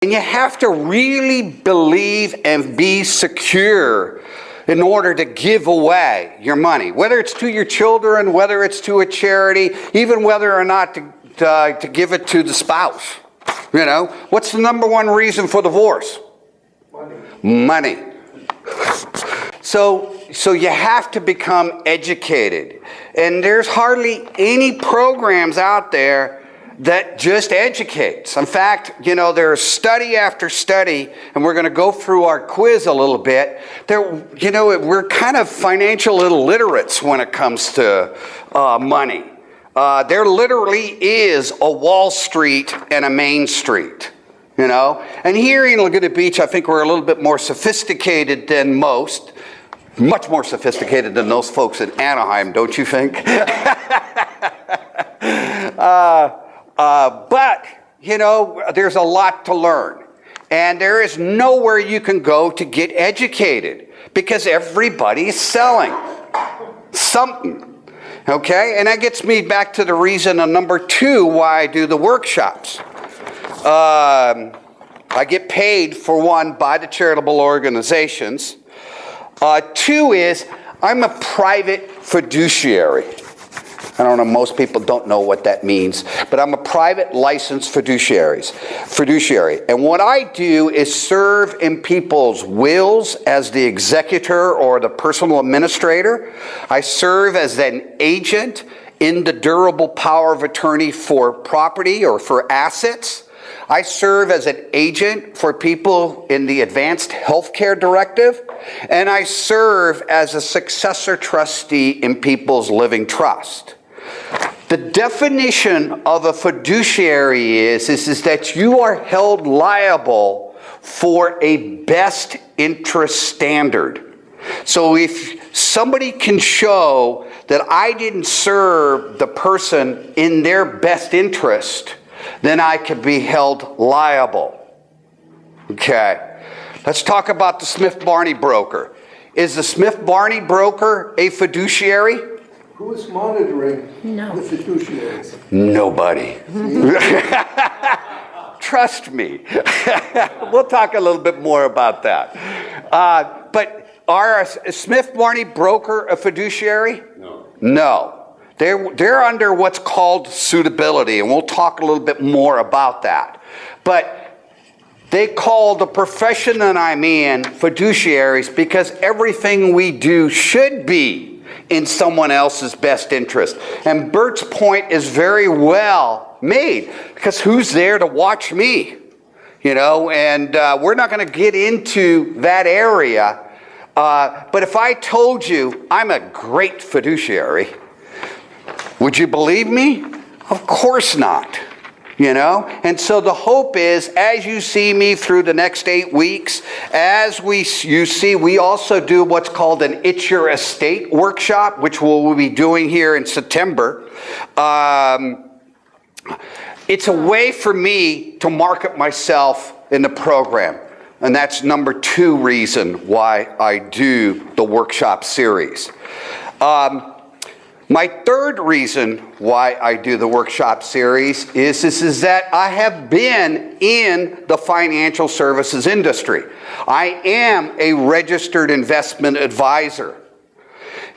And you have to really believe and be secure in order to give away your money, whether it's to your children, whether it's to a charity, even whether or not to give it to the spouse. You know, what's the number one reason for divorce? Money. So you have to become educated. And there's hardly any programs out there that just educates. In fact, you know, there's study after study, and we're going to go through our quiz a little bit. You know, we're kind of financial illiterates when it comes to money. There literally is a Wall Street and a Main Street, you know. And here in Laguna Beach, I think we're a little bit more sophisticated than most. Much more sophisticated than those folks in Anaheim, don't you think? But, you know, there's a lot to learn. And there is nowhere you can go to get educated because everybody's selling something. Okay? And that gets me back to the reason of number 2 why I do the workshops. I get paid, for one, by the charitable organizations. 2 is I'm a private fiduciary. I don't know, most people don't know what that means, but I'm a private licensed fiduciary. And what I do is serve in people's wills as the executor or the personal administrator. I serve as an agent in the durable power of attorney for property or for assets. I serve as an agent for people in the Advanced Healthcare Directive, and I serve as a successor trustee in people's living trust. The definition of a fiduciary is that you are held liable for a best interest standard. So if somebody can show that I didn't serve the person in their best interest, then I could be held liable. Okay. Let's talk about the Smith Barney broker. Is the Smith Barney broker a fiduciary? Who is monitoring the fiduciaries? Nobody. Trust me. We'll talk a little bit more about that. But are a Smith Barney broker a fiduciary? No. They're under what's called suitability, and we'll talk a little bit more about that. But they call the profession that I'm in fiduciaries because everything we do should be in someone else's best interest. And Bert's point is very well made, because who's there to watch me? You know, and we're not going to get into that area. But if I told you I'm a great fiduciary, would you believe me? Of course not. You know? And so the hope is, as you see me through the next 8 weeks, you see, we also do what's called an It's Your Estate workshop, which we'll be doing here in September. It's a way for me to market myself in the program. And that's number 2 reason why I do the workshop series. My third reason why I do the workshop series is that I have been in the financial services industry. I am a registered investment advisor.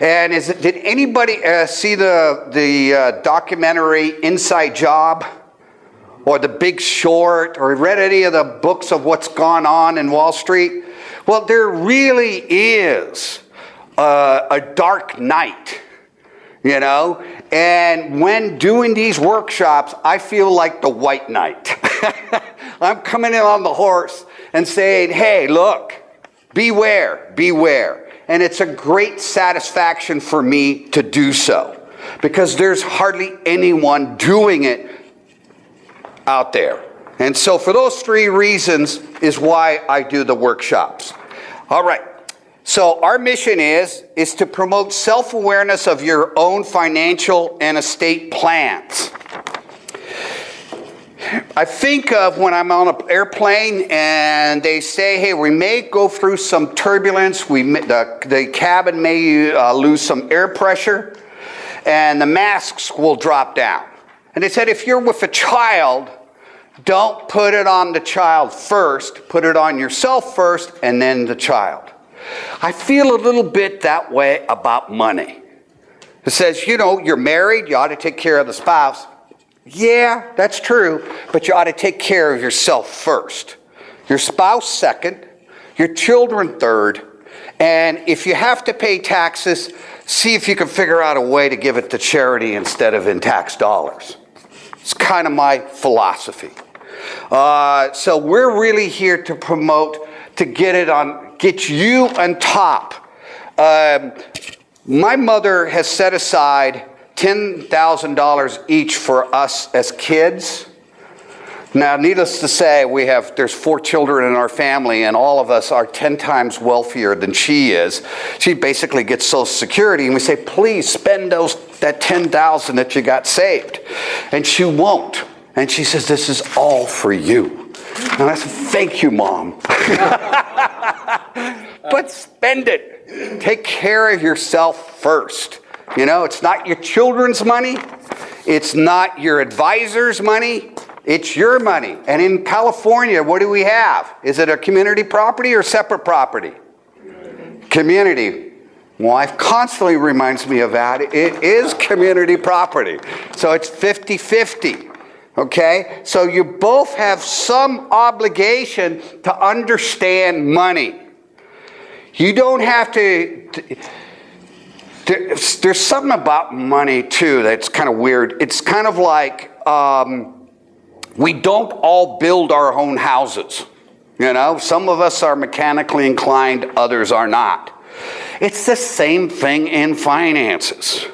And did anybody see the documentary Inside Job? Or The Big Short? Or read any of the books of what's gone on in Wall Street? Well, there really is a dark night. You know, and when doing these workshops, I feel like the White Knight. I'm coming in on the horse and saying, hey, look, beware, beware. And it's a great satisfaction for me to do so, because there's hardly anyone doing it out there. And so for those 3 reasons is why I do the workshops. All right. So our mission is to promote self-awareness of your own financial and estate plans. I think of when I'm on an airplane and they say, hey, we may go through some turbulence, the cabin may lose some air pressure, and the masks will drop down. And they said if you're with a child, Don't put it on the child first. Put it on yourself first and then the child. I feel a little bit that way about money. It says, you know, you're married, you ought to take care of the spouse. Yeah, that's true, but you ought to take care of yourself first. Your spouse second, your children third, and if you have to pay taxes, see if you can figure out a way to give it to charity instead of in tax dollars. It's kind of my philosophy. So we're really here to promote, to get you on top. My mother has set aside $10,000 each for us as kids. Now, needless to say, there's 4 children in our family, and all of us are 10 times wealthier than she is. She basically gets Social Security, and we say, please spend that $10,000 that you got saved. And she won't. And she says, this is all for you. And I said, thank you, Mom. But spend it. Take care of yourself first. You know, it's not your children's money. It's not your advisor's money. It's your money. And in California, what do we have? Is it a community property or separate property? Community. My wife constantly reminds me of that. It is community property. So it's 50-50. Okay? So you both have some obligation to understand money. You don't have to there's something about money, too, that's kind of weird. It's kind of like we don't all build our own houses. You know, some of us are mechanically inclined, others are not. It's the same thing in finances.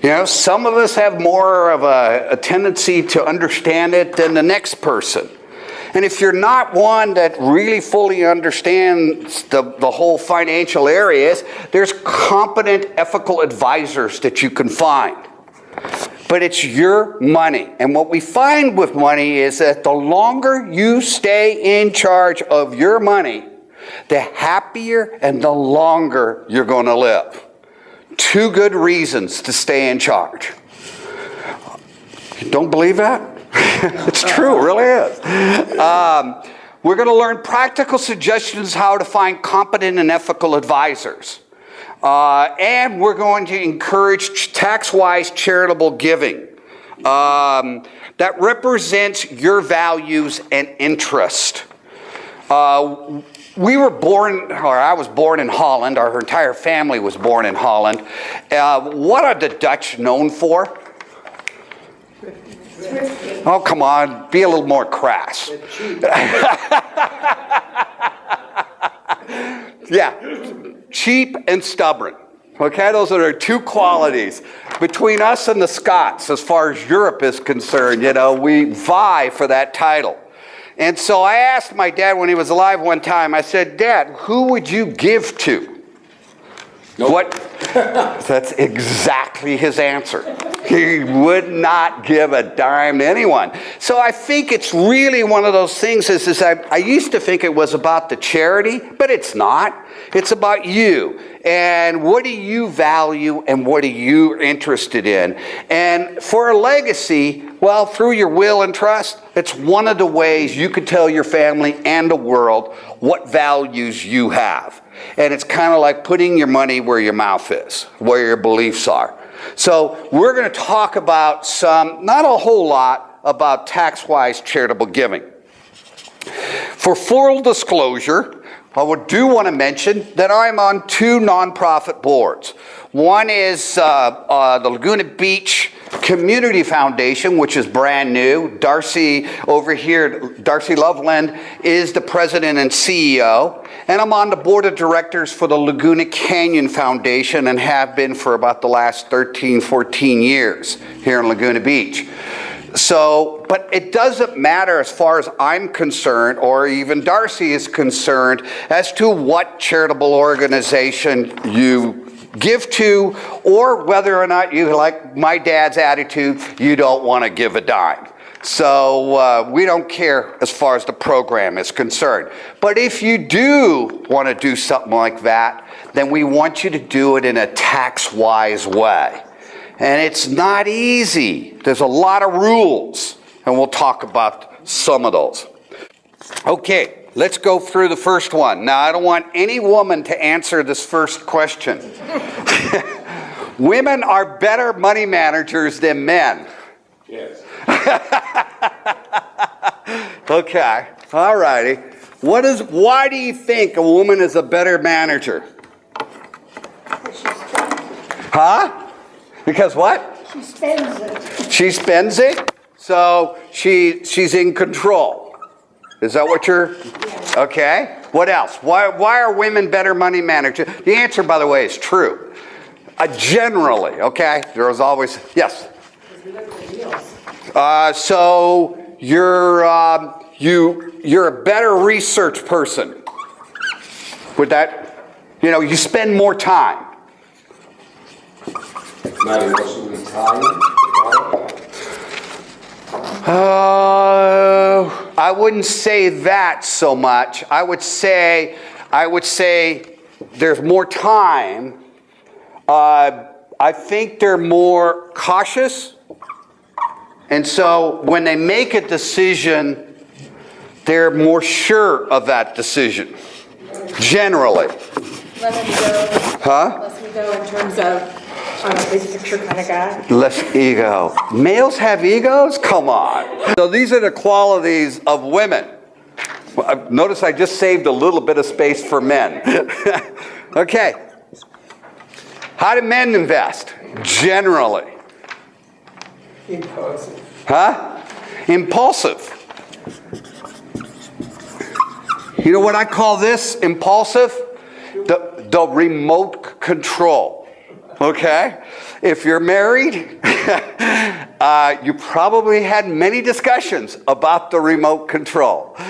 You know, some of us have more of a tendency to understand it than the next person. And if you're not one that really fully understands the whole financial areas, there's competent ethical advisors that you can find. But it's your money. And what we find with money is that the longer you stay in charge of your money, the happier and the longer you're going to live. 2 good reasons to stay in charge. You don't believe that? It's true, it really is. We're going to learn practical suggestions how to find competent and ethical advisors. And we're going to encourage tax-wise charitable giving that represents your values and interest. We were born, or I was born in Holland. Our entire family was born in Holland. What are the Dutch known for? Oh, come on. Be a little more crass. Yeah. Cheap and stubborn. Okay, those are their 2 qualities. Between us and the Scots, as far as Europe is concerned, you know, we vie for that title. And so I asked my dad when he was alive one time, I said, Dad, who would you give to? Nope. What? That's exactly his answer. He would not give a dime to anyone. So I think it's really one of those things is I used to think it was about the charity, but it's not. It's about you. And what do you value and what are you interested in? And for a legacy, well, through your will and trust, it's one of the ways you could tell your family and the world what values you have. And it's kind of like putting your money where your mouth is, where your beliefs are. So we're going to talk about not a whole lot, about tax-wise charitable giving. For full disclosure, I do want to mention that I'm on 2 nonprofit boards. One is the Laguna Beach Community Foundation, which is brand new. Darcy over here, Darcy Loveland, is the president and CEO. And I'm on the board of directors for the Laguna Canyon Foundation and have been for about the last 13, 14 years here in Laguna Beach. So, but it doesn't matter as far as I'm concerned, or even Darcy is concerned, as to what charitable organization you give to, or whether or not you, like my dad's attitude, you don't want to give a dime. So we don't care as far as the program is concerned. But if you do want to do something like that, then we want you to do it in a tax-wise way. And it's not easy. There's a lot of rules, and we'll talk about some of those. Okay, let's go through the first one. Now, I don't want any woman to answer this first question. Women are better money managers than men. Yes. Okay, all righty. Why do you think a woman is a better manager? Huh? Because what? She spends it. She spends it, so she's in control. Is that what you're? Okay. What else? Why are women better money managers? The answer, by the way, is true. Generally, okay. There's always yes. So you're a better research person. Would that, you spend more time. Not emotionally tied. I wouldn't say that so much. I would say there's more time. I think they're more cautious. And so when they make a decision, they're more sure of that decision. Generally. Let him go. Huh? Let him go in terms of big picture kind of guy. Less ego. Males have egos? Come on. So these are the qualities of women. Notice I just saved a little bit of space for men. Okay. How do men invest? Generally. Impulsive. Huh? Impulsive. You know what I call this impulsive? The remote control. Okay? If you're married, you probably had many discussions about the remote control. When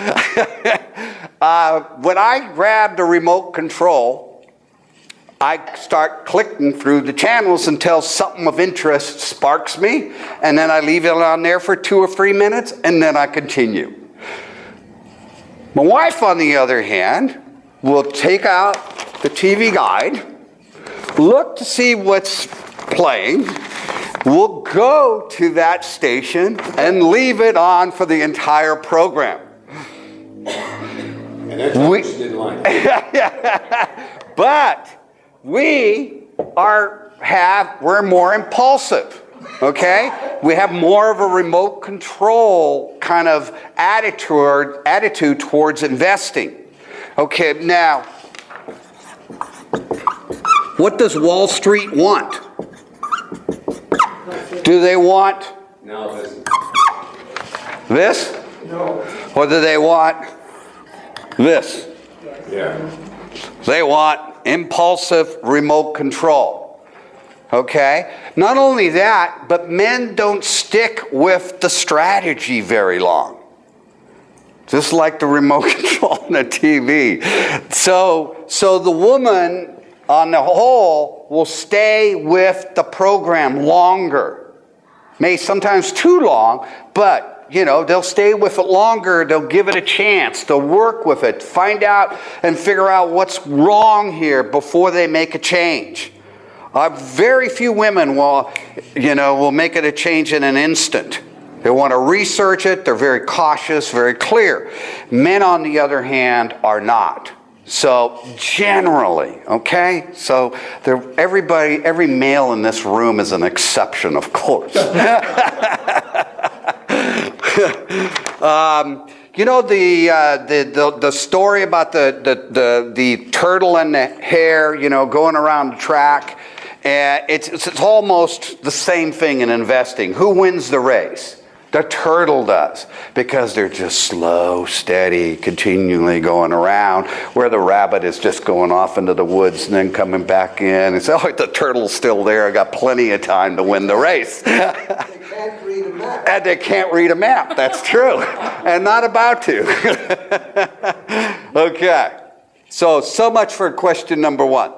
I grab the remote control, I start clicking through the channels until something of interest sparks me, and then I leave it on there for 2 or 3 minutes, and then I continue. My wife, on the other hand, will take out the TV guide, look to see what's playing, we'll go to that station and leave it on for the entire program. And that's what she didn't like. But we're more impulsive, okay? We have more of a remote control kind of attitude towards investing. Okay, now, what does Wall Street want? Do they want Now this? No. Or do they want this? yeah. They want impulsive remote control. Okay? Not only that, but men don't stick with the strategy very long. Just like the remote control on the TV. So the woman, on the whole, will stay with the program longer. May sometimes too long, but they'll stay with it longer. They'll give it a chance. They'll work with it, find out and figure out what's wrong here before they make a change. Very few women will make it a change in an instant. They want to research it. They're very cautious, very clear. Men, on the other hand, are not. So generally, okay? So every male in this room is an exception, of course. The story about the turtle and the hare, going around the track. It's almost the same thing in investing. Who wins the race? The turtle does, because they're just slow, steady, continually going around, where the rabbit is just going off into the woods and then coming back in and say, oh, the turtle's still there. I got plenty of time to win the race. They can't read a map. And they can't read a map. That's true. And not about to. Okay. So much for question number 1.